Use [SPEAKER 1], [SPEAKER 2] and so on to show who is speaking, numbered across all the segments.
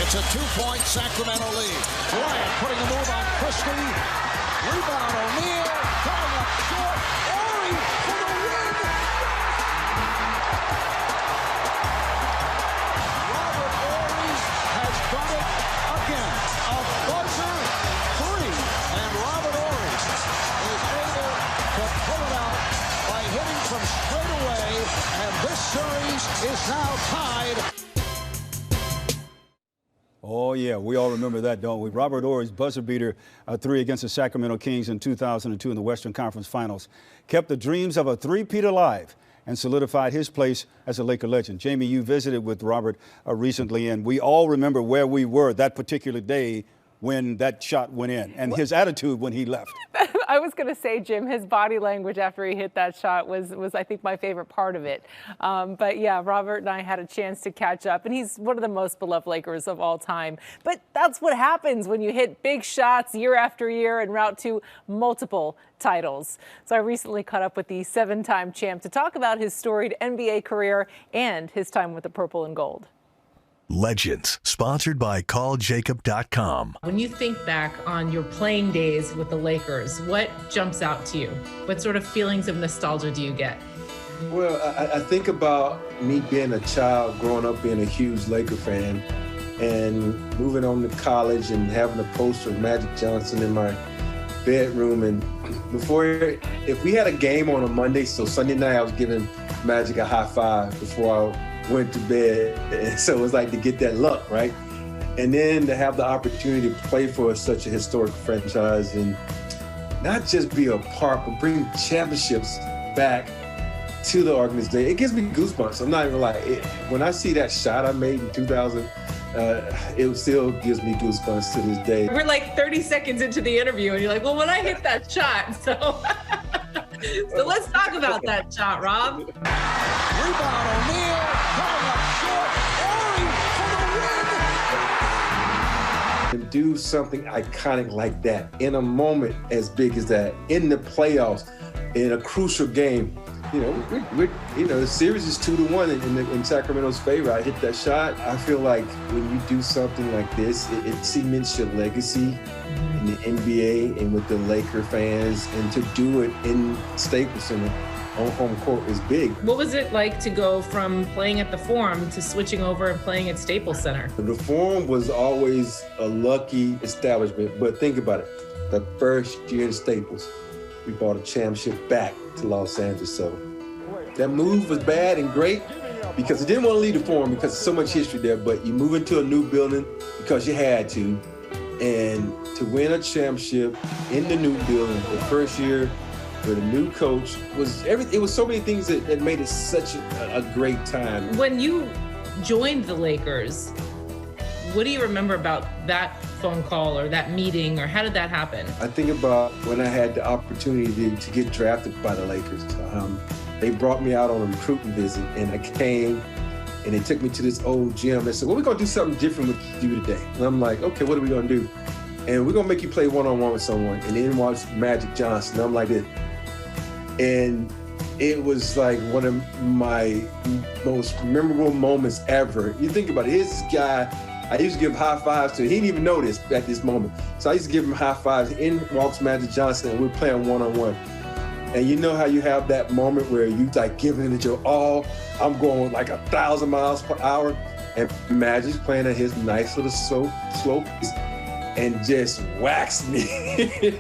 [SPEAKER 1] It's a 2-point Sacramento lead. Bryant putting a move on Christie. Rebound O'Neal. Going up short. Horry for the win. Robert Horry has done it again. A buzzer three. And Robert Horry is able to pull it out by hitting from straight away. And this series is now tied.
[SPEAKER 2] Oh, yeah, we all remember that, don't we? Robert Horry's buzzer beater three against the Sacramento Kings in 2002 in the Western Conference Finals kept the dreams of a three-peat alive and solidified his place as a Laker legend. Jamie, you visited with Robert recently, and we all remember where we were that particular day when that shot went in and his attitude when he left.
[SPEAKER 3] I was going to say, Jim, his body language after he hit that shot was I think, my favorite part of it. But yeah, Robert and I had a chance to catch up, and he's one of the most beloved Lakers of all time. But that's what happens when you hit big shots year after year en route to multiple titles. So I recently caught up with the 7-time champ to talk about his storied NBA career and his time with the Purple and Gold.
[SPEAKER 4] Legends, sponsored by CallJacob.com.
[SPEAKER 5] When you think back on your playing days with the Lakers, what jumps out to you? What sort of feelings of nostalgia do you get?
[SPEAKER 6] Well, I think about me being a child, growing up being a huge Laker fan, and moving on to college and having a poster of Magic Johnson in my bedroom. And if we had a game on a Monday, so Sunday night I was giving Magic a high five before I went to bed, and so it was like to get that luck, right? And then to have the opportunity to play for such a historic franchise and not just be a part, but bring championships back to the organization. It gives me goosebumps. I'm not even like, when I see that shot I made in 2000, it still gives me goosebumps to this day.
[SPEAKER 5] We're like 30 seconds into the interview, and you're like, well, when I hit that shot, so let's talk about that shot, Rob.
[SPEAKER 1] Rebound O'Neal. Going up short. Horry for the win.
[SPEAKER 6] And do something iconic like that in a moment as big as that, in the playoffs, in a crucial game. You know, the series is 2-1 in Sacramento's favor. I hit that shot. I feel like when you do something like this, it cements your legacy in the NBA and with the Laker fans, and to do it in Staples Center on home court is big.
[SPEAKER 5] What was it like to go from playing at the Forum to switching over and playing at Staples Center?
[SPEAKER 6] The Forum was always a lucky establishment, but think about it. The first year in Staples, we brought a championship back to Los Angeles. So that move was bad and great because it didn't want to leave the Forum because there's so much history there, but you move into a new building because you had to. And to win a championship in the new building the first year with a new coach it was so many things that made it such a great time.
[SPEAKER 5] When you joined the Lakers, what do you remember about that phone call or that meeting, or how did that happen?
[SPEAKER 6] I think about when I had the opportunity to get drafted by the Lakers. They brought me out on a recruiting visit, and I came, and they took me to this old gym. They said, well, we're going to do something different with you today. And I'm like, okay, what are we going to do? And we're going to make you play one-on-one with someone, and then watch Magic Johnson. And I'm like this. And it was like one of my most memorable moments ever. You think about it, here's this guy, I used to give high fives to. He didn't even know this at this moment. So I used to give him high fives. In walks Magic Johnson, and we're playing one-on-one. And you know how you have that moment where you like giving it your all. I'm going like 1,000 miles per hour, and Magic's playing at his nice little slope and just whacks me.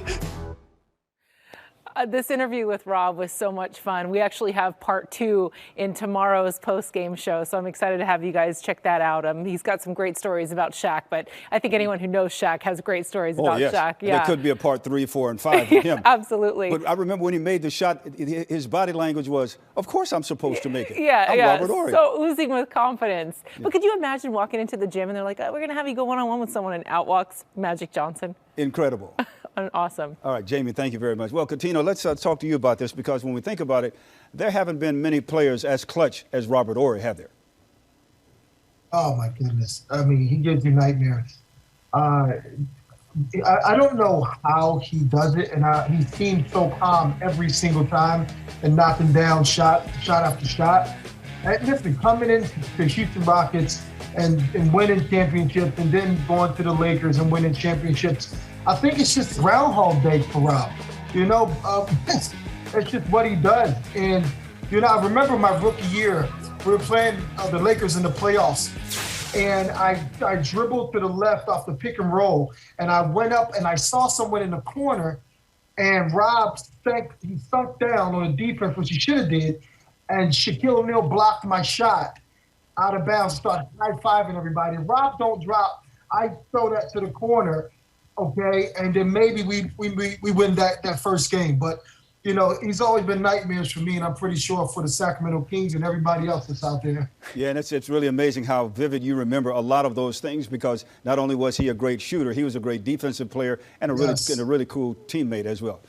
[SPEAKER 3] This interview with Rob was so much fun. We actually have part 2 in tomorrow's post-game show, so I'm excited to have you guys check that out. He's got some great stories about Shaq, but I think anyone who knows Shaq has great stories about Shaq.
[SPEAKER 2] Yeah, there could be a part 3, 4, and 5 with him.
[SPEAKER 3] Absolutely.
[SPEAKER 2] But I remember when he made the shot, his body language was, of course I'm supposed to make it.
[SPEAKER 3] I'm
[SPEAKER 2] Robert Horry.
[SPEAKER 3] So oozing with confidence. Yeah. But could you imagine walking into the gym and they're like, oh, we're going to have you go one-on-one with someone, and out walks Magic Johnson?
[SPEAKER 2] Incredible.
[SPEAKER 3] Awesome.
[SPEAKER 2] All right, Jamie, thank you very much. Well, Coutinho, let's talk to you about this, because when we think about it, there haven't been many players as clutch as Robert Horry, have there?
[SPEAKER 7] Oh, my goodness. I mean, he gives you nightmares. I don't know how he does it, and he seems so calm every single time and knocking down shot after shot. And listen, coming into the Houston Rockets, and winning championships, and then going to the Lakers and winning championships. I think it's just Groundhog Day for Rob. It's just what he does. And, I remember my rookie year, we were playing the Lakers in the playoffs. And I dribbled to the left off the pick and roll, and I went up and I saw someone in the corner, and Rob sunk down on the defense, which he should have did, and Shaquille O'Neal blocked my shot out of bounds, started high-fiving everybody. Rob don't drop. I throw that to the corner, okay, and then maybe we win that first game. But, he's always been nightmares for me, and I'm pretty sure for the Sacramento Kings and everybody else that's out there.
[SPEAKER 2] Yeah, and it's really amazing how vivid you remember a lot of those things, because not only was he a great shooter, he was a great defensive player and a really cool teammate as well.